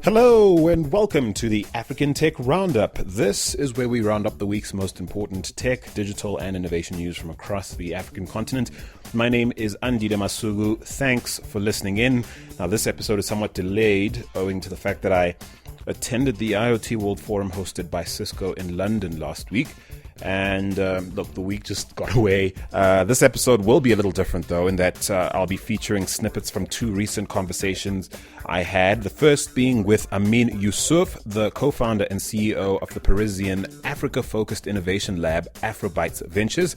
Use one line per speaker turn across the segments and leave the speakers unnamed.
Hello and welcome to the African Tech Roundup. This is where we round up the week's most important tech, digital and innovation news from across the African continent. My name is Andile Masugu. Thanks for listening in. Now this episode is somewhat delayed owing to the fact that I attended the IoT World Forum hosted by Cisco in London last week. And look, the week just got away. This episode will be a little different though, in that I'll be featuring snippets from two recent conversations I had. The first being with Amin Yusuf, the co-founder and CEO of the Parisian Africa-focused innovation lab Afrobytes Ventures.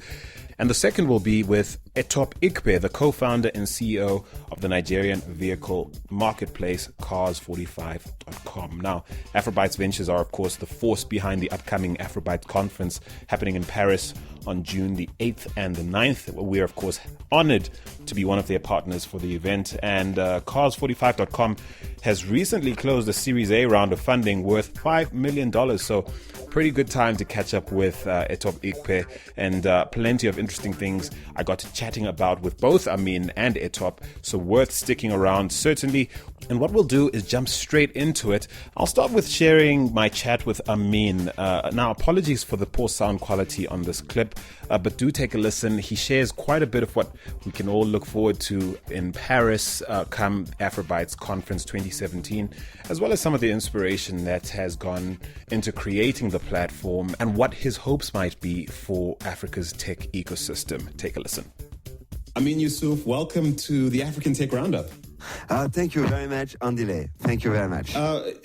And the second will be with Etop Ikpe, the co-founder and CEO of the Nigerian vehicle marketplace Cars45.com. Now, Afrobytes Ventures are, of course, the force behind the upcoming Afrobytes conference happening in Paris on June the 8th and the 9th. We're, of course, honored to be one of their partners for the event. And Cars45.com has recently closed a Series A round of funding worth $5 million. So pretty good time to catch up with Etop Ikpe, and plenty of interesting things I got to chatting about with both Amin and Etop, so worth sticking around certainly. And what we'll do is jump straight into it. I'll start with sharing my chat with Amin. Now, apologies for the poor sound quality on this clip, but do take a listen. He shares quite a bit of what we can all look forward to in Paris come Afrobytes Conference 2017, as well as some of the inspiration that has gone into creating the platform and what his hopes might be for Africa's tech ecosystem. Take a listen. Amin Yusuf, welcome to the African Tech Roundup.
Thank you very much, Andile. Thank you very much.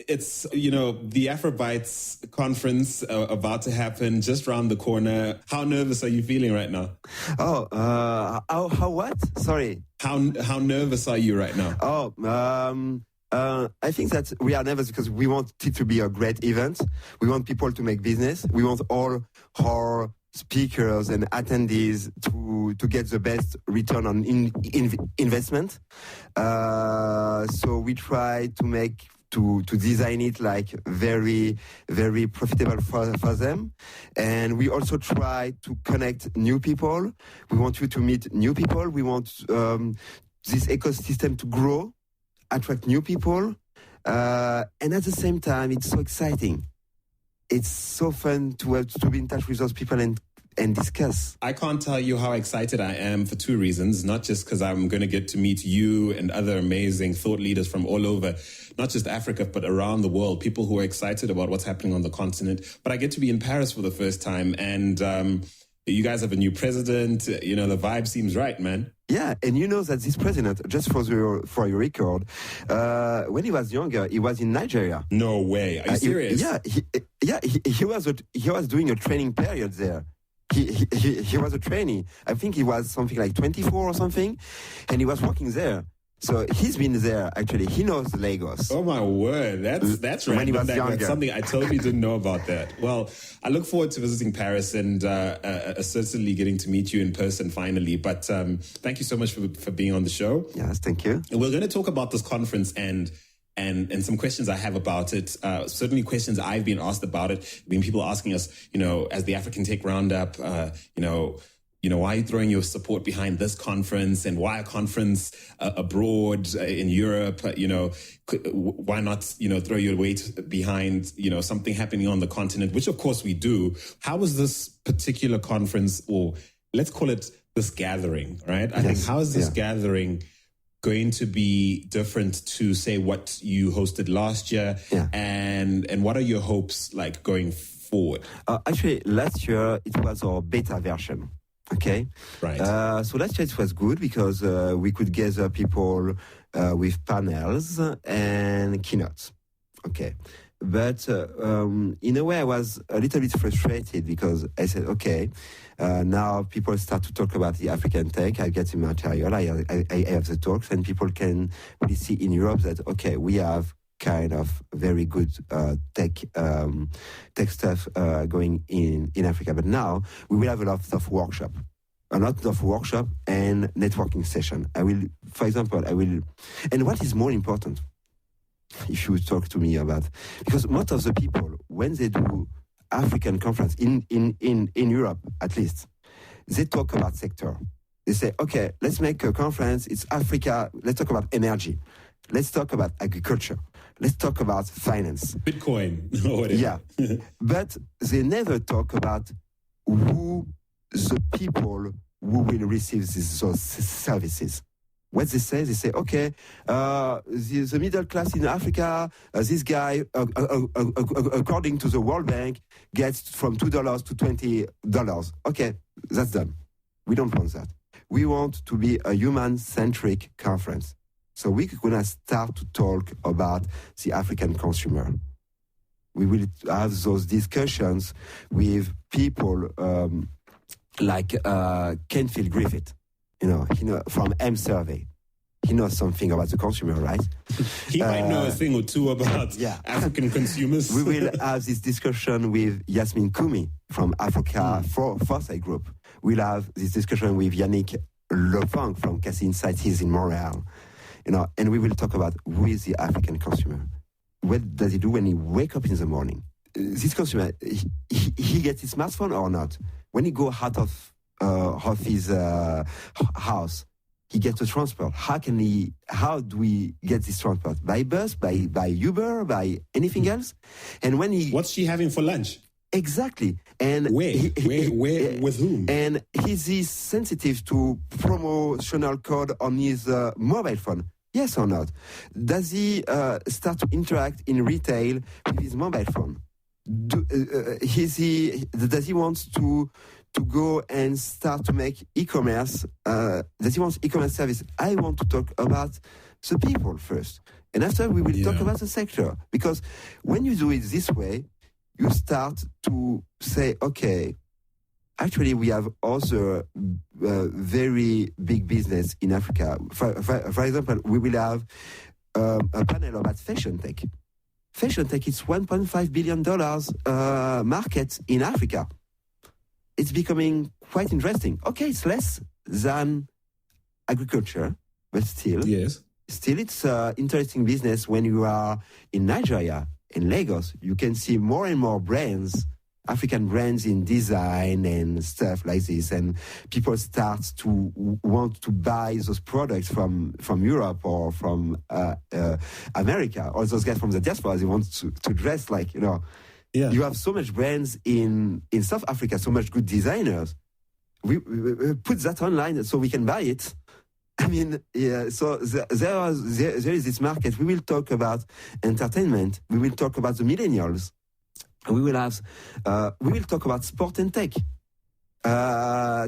It's, the Afrobytes conference about to happen just around the corner. How nervous are you feeling right now?
How what? Sorry.
How nervous are you right now?
I think that we are nervous because we want it to be a great event. We want people to make business. We want all our speakers and attendees to get the best return on investment. So we try to design it like very, very profitable for them. And we also try to connect new people. We want you to meet new people. We want this ecosystem to grow, attract new people. And at the same time, it's so exciting. It's so fun to be in touch with those people and discuss.
I can't tell you how excited I am for two reasons. Not just because I'm going to get to meet you and other amazing thought leaders from all over, not just Africa, but around the world, people who are excited about what's happening on the continent. But I get to be in Paris for the first time, and you guys have a new president. The vibe seems right, man.
Yeah, and you know that this president, just for your record, when he was younger, he was in Nigeria.
No way. Are you serious?
He was doing a training period there. He was a trainee. I think he was something like 24 or something, and he was working there. So he's been there, actually. He knows Lagos.
Oh, my word. That's right.
When he was younger.
That's something I totally didn't know about that. Well, I look forward to visiting Paris and certainly getting to meet you in person finally. But thank you so much for being on the show.
Yes, thank you.
And we're going to talk about this conference and some questions I have about it. Certainly questions I've been asked about it. People asking us, as the African Tech Roundup, why are you throwing your support behind this conference, and why a conference abroad in Europe? Why not, throw your weight behind, something happening on the continent, which of course we do. How was this particular conference, or let's call it this gathering, right? I think, how is this gathering going to be different to, say, what you hosted last year?
Yeah.
And what are your hopes like going forward?
Actually, last year it was our beta version. Okay.
Right.
So last year it was good because we could gather people with panels and keynotes. Okay. But in a way, I was a little bit frustrated because I said, okay, now people start to talk about the African tech. I get the material, I have the talks, and people can really see in Europe that, okay, we have kind of very good tech stuff going in Africa. But now we will have a lot of workshop and networking session. And what is more important, if you talk to me about, because most of the people, when they do African conference in Europe, at least, they talk about sector. They say, okay, let's make a conference. It's Africa. Let's talk about energy. Let's talk about agriculture. let's talk about finance.
Bitcoin or whatever.
Yeah. But they never talk about who the people who will receive those services. What they say, okay, the middle class in Africa, this guy, according to the World Bank, gets from $2 to $20. Okay, that's done. We don't want that. We want to be a human-centric conference. So we're going to start to talk about the African consumer. We will have those discussions with people like Kenfield Griffith, from M Survey. He knows something about the consumer, right?
He might know a thing or two about African consumers.
We will have this discussion with Yasmin Koumi from Africa Foresight Group. We'll have this discussion with Yannick Lefang from Cassie Insights. He's in Montreal. And we will talk about who is the African consumer. What does he do when he wakes up in the morning? This consumer, he gets his smartphone or not? When he goes out of his house, he gets a transport. How do we get this transport? By bus, by Uber, by anything else? And when
what's she having for lunch?
Exactly. And
where, with whom?
And is he sensitive to promotional code on his mobile phone? Yes or not? Does he start to interact in retail with his mobile phone? Does he want to go and start to make e-commerce? Does he want e-commerce service? I want to talk about the people first. And after we will talk about the sector. Because when you do it this way, you start to say, okay, actually we have also very big business in Africa. For example, we will have a panel about fashion tech. Fashion tech is $1.5 billion market in Africa. It's becoming quite interesting. Okay, it's less than agriculture, but still.
Yes.
Still, it's an interesting business when you are in Nigeria, in Lagos. You can see more and more brands, African brands in design and stuff like this. And people start to want to buy those products from Europe or from America. Or those guys from the diaspora, they want to dress like,
Yeah.
You have so much brands in South Africa, so much good designers. We put that online so we can buy it. I mean, yeah. So there is this market. We will talk about entertainment. We will talk about the millennials. We will talk about sport and tech.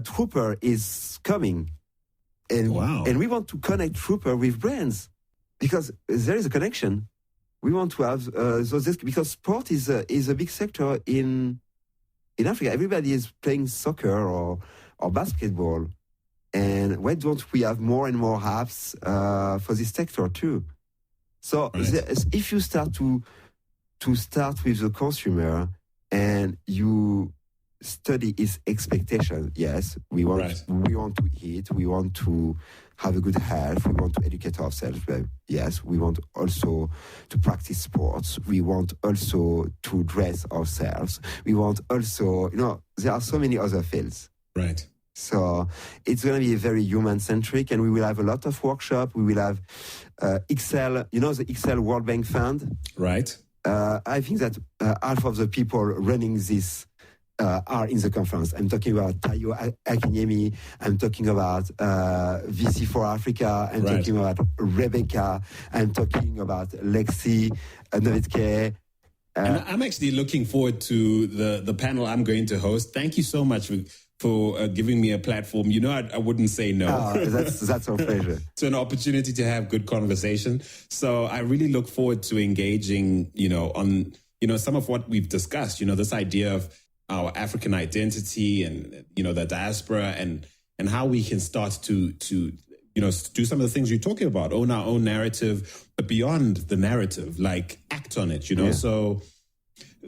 Trooper is coming, and we want to connect Trooper with brands because there is a connection. We want to have because sport is a big sector in Africa. Everybody is playing soccer or basketball, and why don't we have more and more apps for this sector too? So if you start to start with the consumer and you study his expectations, yes, we want to eat, we want to have a good health, we want to educate ourselves, but yes, we want also to practice sports, we want also to dress ourselves, we want also, there are so many other fields.
Right.
So it's going to be very human-centric, and we will have a lot of workshops. We will have Excel, the Excel World Bank Fund.
Right.
I think that half of the people running this are in the conference. I'm talking about Tayo Akinyemi. I'm talking about VC for Africa. I'm talking about Rebecca. I'm talking about Lexi Novitke.
And I'm actually looking forward to the panel I'm going to host. Thank you so much for giving me a platform. I wouldn't say no.
That's our pleasure.
It's an opportunity to have good conversation. So I really look forward to engaging, on, some of what we've discussed, this idea of our African identity and, the diaspora and how we can start to do some of the things you're talking about, own our own narrative, but beyond the narrative, like act on it,
Yeah.
So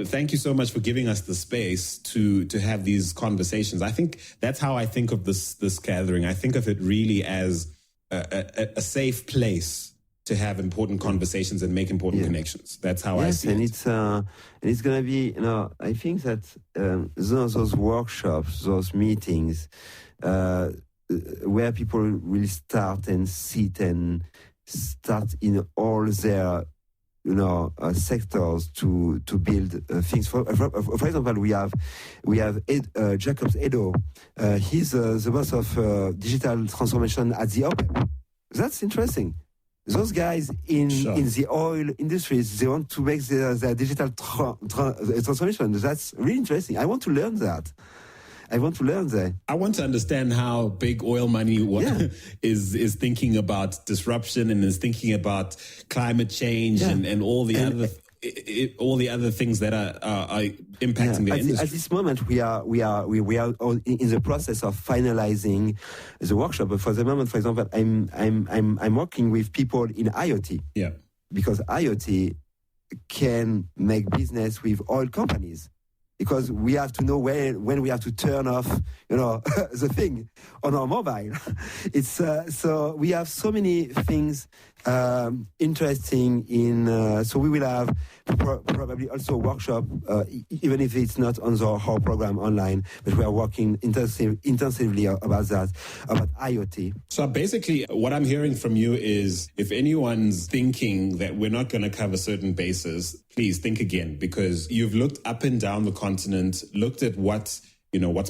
thank you so much for giving us the space to have these conversations. I think that's how I think of this gathering. I think of it really as a safe place to have important conversations and make important connections. That's how I see it.
And it's going to be, I think that those workshops, those meetings, where people really start and sit and start in all their sectors to build things. For example, we have Jacobs Edo. He's the boss of digital transformation at the OPEP. That's interesting. Those guys in the oil industries, they want to make their digital transformation. That's really interesting. I want to learn that. I want to understand how big oil money
is thinking about disruption and is thinking about climate change and all the other things that are impacting the industry.
At this moment, we are in the process of finalizing the workshop. But for the moment, for example, I'm working with people in IoT.
Yeah,
because IoT can make business with oil companies. Because we have to know when we have to turn off, the thing on our mobile. It's so we have so many things interesting in. So we will have probably also a workshop, even if it's not on our program online, but we are working intensively about that, about IoT.
So basically, what I'm hearing from you is, if anyone's thinking that we're not going to cover certain bases, please think again, because you've looked up and down the continent, looked at what's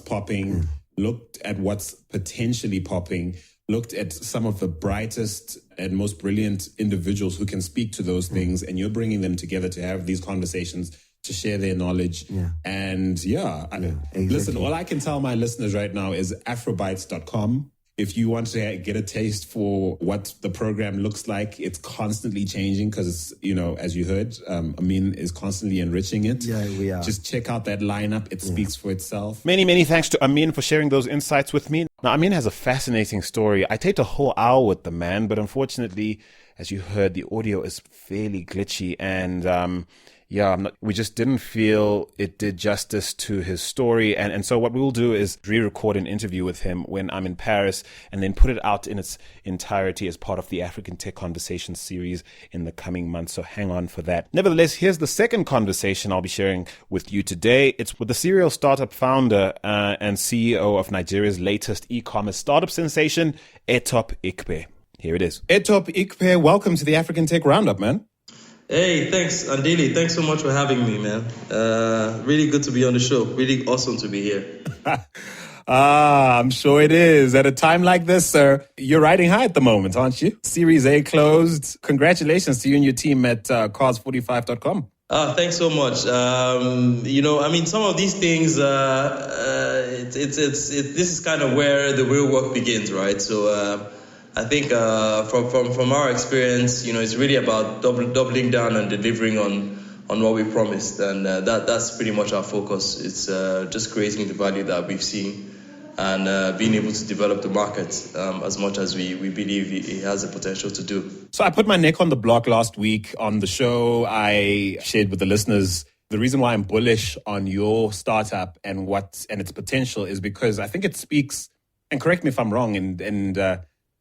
popping, looked at what's potentially popping, looked at some of the brightest and most brilliant individuals who can speak to those things, and you're bringing them together to have these conversations, to share their knowledge.
Yeah.
And exactly. Listen, all I can tell my listeners right now is afrobytes.com. If you want to get a taste for what the program looks like, it's constantly changing because, as you heard, Amin is constantly enriching it.
Yeah, we are.
Just check out that lineup. It speaks for itself.
Many, many thanks to Amin for sharing those insights with me. Now, Amin has a fascinating story. I taped a whole hour with the man, but unfortunately, as you heard, the audio is fairly glitchy and we just didn't feel it did justice to his story. And so what we'll do is re-record an interview with him when I'm in Paris and then put it out in its entirety as part of the African Tech Conversations series in the coming months. So hang on for that. Nevertheless, here's the second conversation I'll be sharing with you today. It's with the serial startup founder and CEO of Nigeria's latest e-commerce startup sensation, Etop Ikpe. Here it is. Etop Ikpe, welcome to the African Tech Roundup, man.
Hey, thanks, Andili. Thanks so much for having me, man. Really good to be on the show. Really awesome to be here.
I'm sure it is. At a time like this, sir, you're riding high at the moment, aren't you? Series A closed. Congratulations to you and your team at cars45.com.
Thanks so much. Some of these things, this is kind of where the real work begins, right? So, I think from our experience, it's really about doubling down and delivering on what we promised, and that's pretty much our focus. It's just creating the value that we've seen and being able to develop the market as much as we believe it has the potential to do.
So I put my neck on the block last week on the show. I shared with the listeners the reason why I'm bullish on your startup and its potential is because I think it speaks, and correct me if I'm wrong, and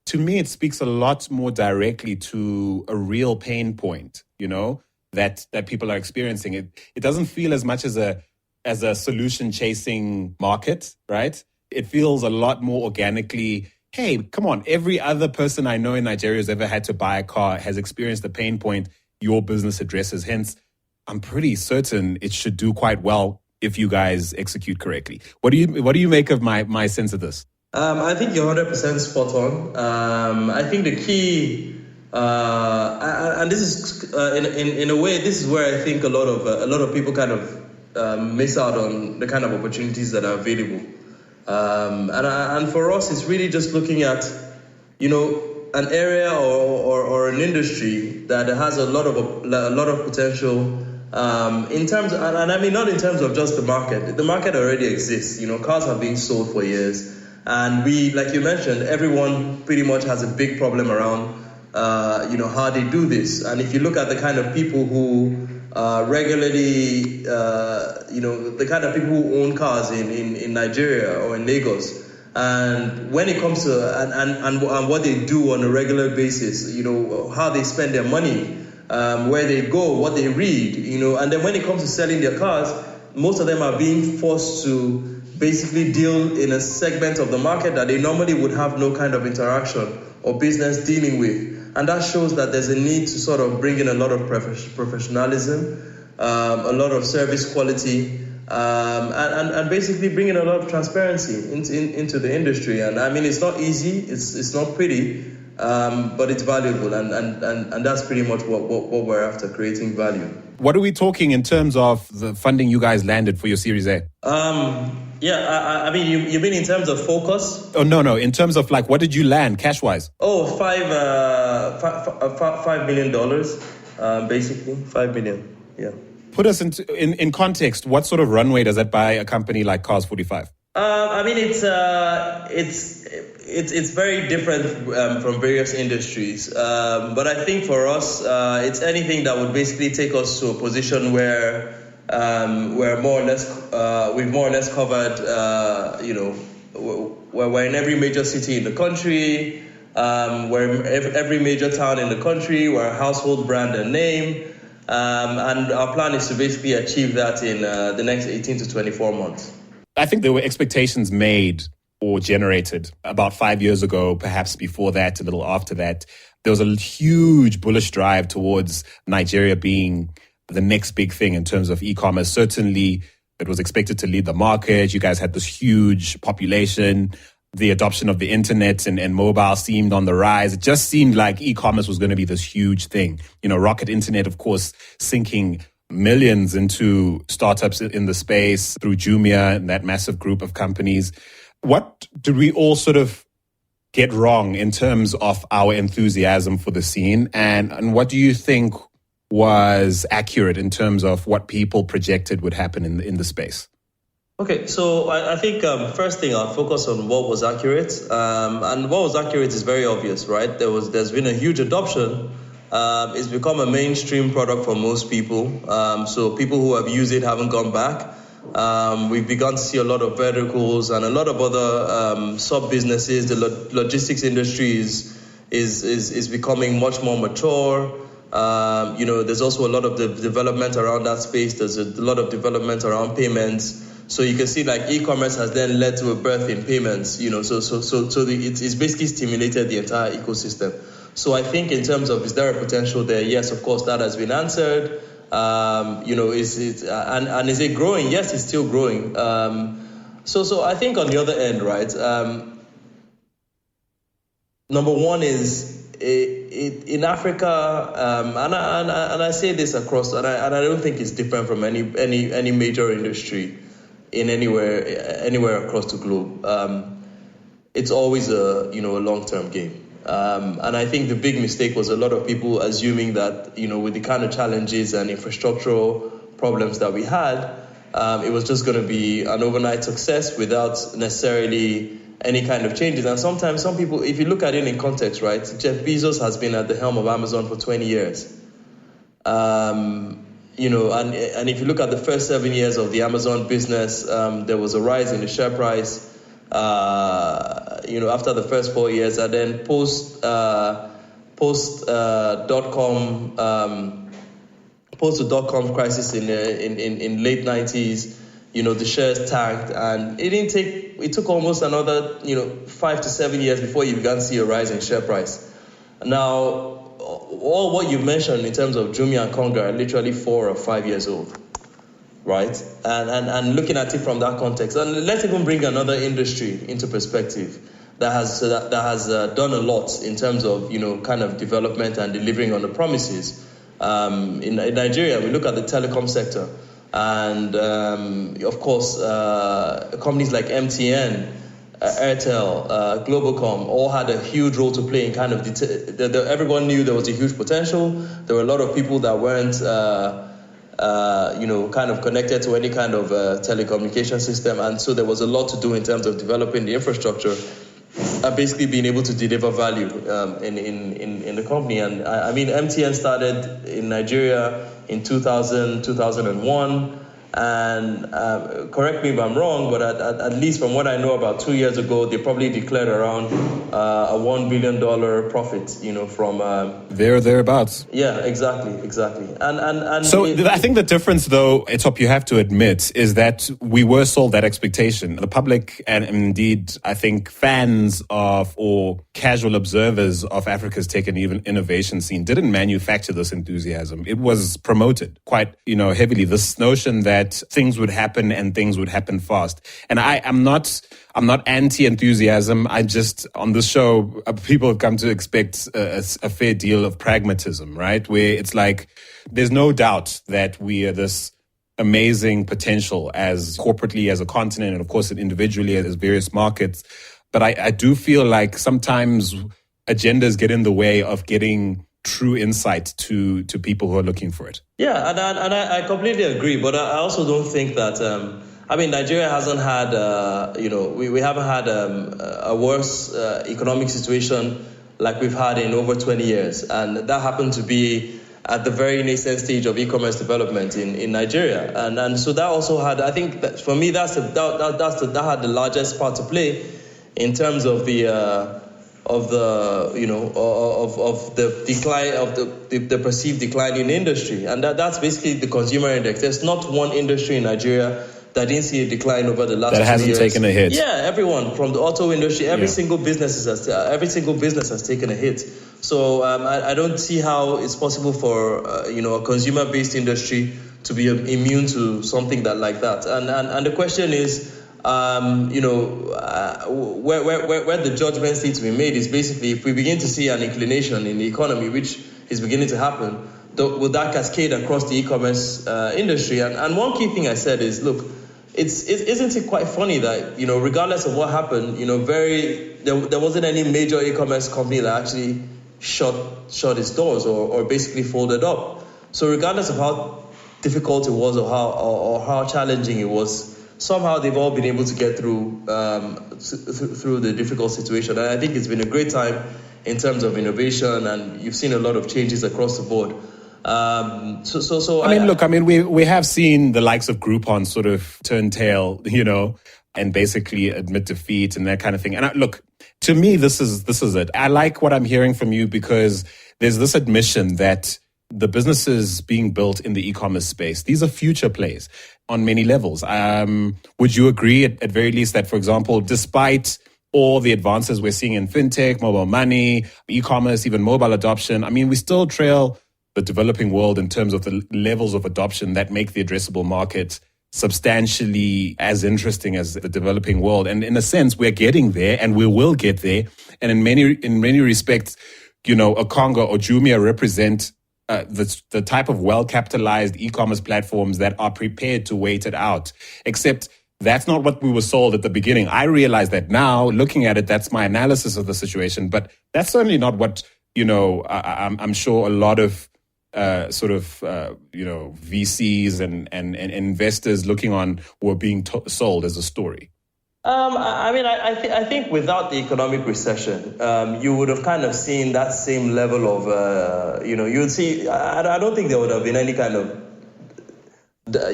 to me, it speaks a lot more directly to a real pain point, that people are experiencing. It doesn't feel as much as a solution chasing market, right? It feels a lot more organically. Hey, come on. Every other person I know in Nigeria who's ever had to buy a car has experienced the pain point your business addresses. Hence, I'm pretty certain it should do quite well if you guys execute correctly. What do you make of my sense of this?
I think you're 100% spot on. I think the key, and this is in a way, this is where I think a lot of people kind of miss out on the kind of opportunities that are available. And for us, it's really just looking at, an area or an industry that has a lot of potential. In terms, and I mean not in terms of just the market. The market already exists. Cars have been sold for years. And we, like you mentioned, everyone pretty much has a big problem around, how they do this. And if you look at the kind of people who regularly, the kind of people who own cars in Nigeria or in Lagos, and when it comes to and what they do on a regular basis, how they spend their money, where they go, what they read, and then when it comes to selling their cars, most of them are being forced to basically deal in a segment of the market that they normally would have no kind of interaction or business dealing with. And that shows that there's a need to sort of bring in a lot of professionalism, a lot of service quality, and basically bring in a lot of transparency into the industry. And I mean, it's not easy, it's not pretty, but it's valuable, and that's pretty much what we're after, creating value.
What are we talking in terms of the funding you guys landed for your Series A?
I mean, you mean in terms of focus?
Oh, no. In terms of like, what did you land cash-wise?
Oh, $5 million, basically. $5 million, yeah.
Put us in context. What sort of runway does that buy a company like Cars 45?
I mean, it's very different from various industries, but I think for us, it's anything that would basically take us to a position where we're more or less we've more or less covered, where we're in every major city in the country, we're in every major town in the country, we're a household brand and name, and our plan is to basically achieve that in the next 18 to 24 months.
I think there were expectations made or generated about 5 years ago, perhaps before that, a little after that. There was a huge bullish drive towards Nigeria being the next big thing in terms of e-commerce. Certainly, it was expected to lead the market. You guys had this huge population. The adoption of the internet and mobile seemed on the rise. It just seemed like e-commerce was going to be this huge thing. You know, Rocket Internet, of course, sinking millions into startups in the space through Jumia and that massive group of companies. What did we all sort of get wrong in terms of our enthusiasm for the scene? And what do you think was accurate in terms of what people projected would happen in the space?
Okay, so I think first thing, I'll focus on what was accurate. And what was accurate is very obvious, right? There's been a huge adoption. It's become a mainstream product for most people. So people who have used it haven't gone back. We've begun to see a lot of verticals and a lot of other sub-businesses. The logistics industry is becoming much more mature. There's also a lot of development around that space. There's a lot of development around payments. So you can see like e-commerce has then led to a birth in payments, it's basically stimulated the entire ecosystem. So I think in terms of, is there a potential there? Yes, of course, that has been answered. Is it growing? Yes, it's still growing. So I think on the other end, right, number one is in Africa, and I say this across, and I don't think it's different from any major industry in anywhere across the globe. It's always a long-term game. And I think the big mistake was a lot of people assuming that, with the kind of challenges and infrastructural problems that we had, it was just going to be an overnight success without necessarily any kind of changes. And sometimes some people, if you look at it in context, right, Jeff Bezos has been at the helm of Amazon for 20 years. And if you look at the first 7 years of the Amazon business, there was a rise in the share price. After the first 4 years, and then post the dot-com crisis in late 90s, the shares tanked, and it took almost another 5 to 7 years before you began to see a rise in share price. Now, all what you mentioned in terms of Jumia and Konga are literally 4 or 5 years old. Right, and looking at it from that context, and let's even bring another industry into perspective that has done a lot in terms of kind of development and delivering on the promises. In Nigeria, we look at the telecom sector, and of course, companies like MTN, Airtel, Globalcom all had a huge role to play in kind of everyone knew there was a huge potential. There were a lot of people that weren't kind of connected to any kind of telecommunication system. And so there was a lot to do in terms of developing the infrastructure and basically being able to deliver value in the company. And I mean, MTN started in Nigeria in 2000, 2001. And correct me if I'm wrong, but at least from what I know, about 2 years ago, they probably declared around a $1 billion profit, from...
Thereabouts.
Yeah, exactly. And
so I think the difference, though, Etop, you have to admit, is that we were sold that expectation. The public, and indeed, I think fans of or casual observers of Africa's tech and even innovation scene didn't manufacture this enthusiasm. It was promoted quite, heavily. This notion that things would happen and things would happen fast. And I'm not anti-enthusiasm. I just, on this show, people have come to expect a fair deal of pragmatism, right? Where it's like, there's no doubt that we are this amazing potential as corporately, as a continent, and of course individually as various markets. But I do feel like sometimes agendas get in the way of getting true insight to people who are looking for it.
Yeah, and I completely agree. But I also don't think that, Nigeria hasn't had, we haven't had a worse economic situation like we've had in over 20 years. And that happened to be at the very nascent stage of e-commerce development in Nigeria. And so that also had, I think that for me, that had the largest part to play in terms of the decline of the perceived decline in industry. And that's basically the consumer index. There's not one industry in Nigeria that didn't see a decline over the last 2 years.
That hasn't taken a hit.
Yeah, everyone from the auto industry, every single business has taken a hit. So I don't see how it's possible for a consumer-based industry to be immune to something like that. And the question is, where the judgments need to be made is basically if we begin to see an inclination in the economy, which is beginning to happen, will that cascade across the e-commerce industry? And one key thing I said is, look, isn't it quite funny that, regardless of what happened, there wasn't any major e-commerce company that actually shut its doors or basically folded up. So regardless of how difficult it was or how challenging it was, somehow they've all been able to get through the difficult situation. And I think it's been a great time in terms of innovation, and you've seen a lot of changes across the board.
We have seen the likes of Groupon sort of turn tail, and basically admit defeat and that kind of thing. And look, to me, this is it. I like what I'm hearing from you because there's this admission that the businesses being built in the e-commerce space, these are future plays on many levels. Would you agree at very least that, for example, despite all the advances we're seeing in fintech, mobile money, e-commerce, even mobile adoption, we still trail the developing world in terms of the levels of adoption that make the addressable market substantially as interesting as the developing world. And in a sense, we're getting there and we will get there. And in many respects, Okonga or Jumia represent the type of well-capitalized e-commerce platforms that are prepared to wait it out. Except that's not what we were sold at the beginning. I realize that now, looking at it, that's my analysis of the situation. But that's certainly not what, I'm sure a lot of VCs and investors looking on were being sold as a story.
I think without the economic recession, you would have kind of seen that same level of, you would see, I don't think there would have been any kind of,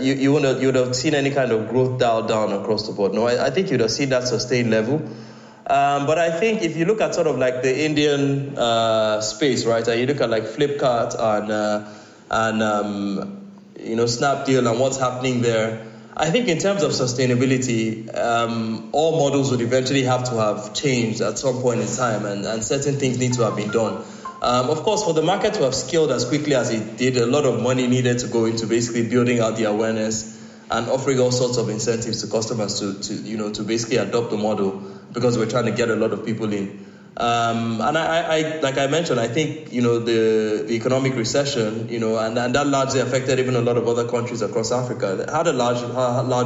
you would have seen any kind of growth dialed down across the board. No, I think you'd have seen that sustained level. But I think if you look at sort of like the Indian space, right, and you look at like Flipkart and Snapdeal and what's happening there, I think in terms of sustainability, all models would eventually have to have changed at some point in time, and certain things need to have been done. Of course, for the market to have scaled as quickly as it did, a lot of money needed to go into basically building out the awareness and offering all sorts of incentives to customers to basically adopt the model, because we're trying to get a lot of people in. And I like I mentioned, I think, the economic recession, and that largely affected even a lot of other countries across Africa, that had a large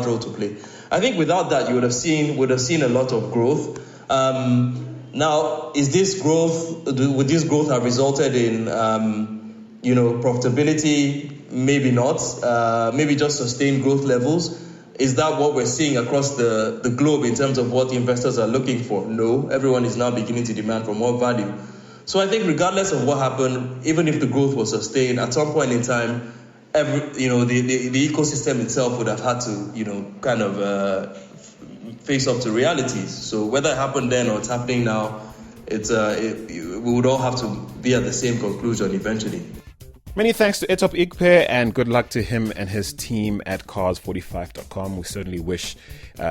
role to play. I think without that, you would have seen a lot of growth. Now, would this growth have resulted in, profitability? Maybe not. Maybe just sustained growth levels. Is that what we're seeing across the globe in terms of what investors are looking for? No. Everyone is now beginning to demand for more value. So I think regardless of what happened, even if the growth was sustained, at some point in time, the ecosystem itself would have had to, kind of face up to realities. So whether it happened then or it's happening now, we would all have to be at the same conclusion eventually.
Many thanks to Etop Igpe, and good luck to him and his team at Cars45.com. We certainly wish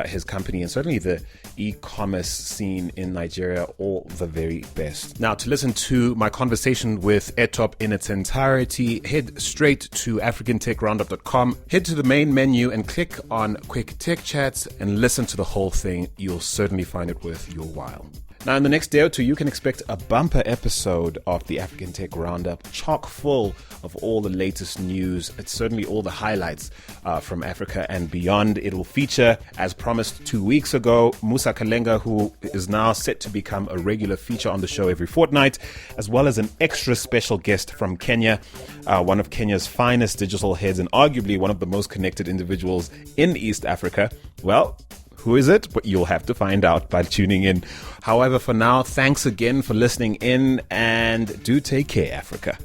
his company and certainly the e-commerce scene in Nigeria all the very best. Now, to listen to my conversation with Etop in its entirety, head straight to AfricanTechRoundup.com, head to the main menu and click on Quick Tech Chats and listen to the whole thing. You'll certainly find it worth your while. Now, in the next day or two, you can expect a bumper episode of the African Tech Roundup, chock full of all the latest news. It's certainly all the highlights from Africa and beyond. It will feature, as promised 2 weeks ago, Musa Kalenga, who is now set to become a regular feature on the show every fortnight, as well as an extra special guest from Kenya, one of Kenya's finest digital heads and arguably one of the most connected individuals in East Africa. Well, who is it? But you'll have to find out by tuning in. However, for now, thanks again for listening in, and do take care, Africa.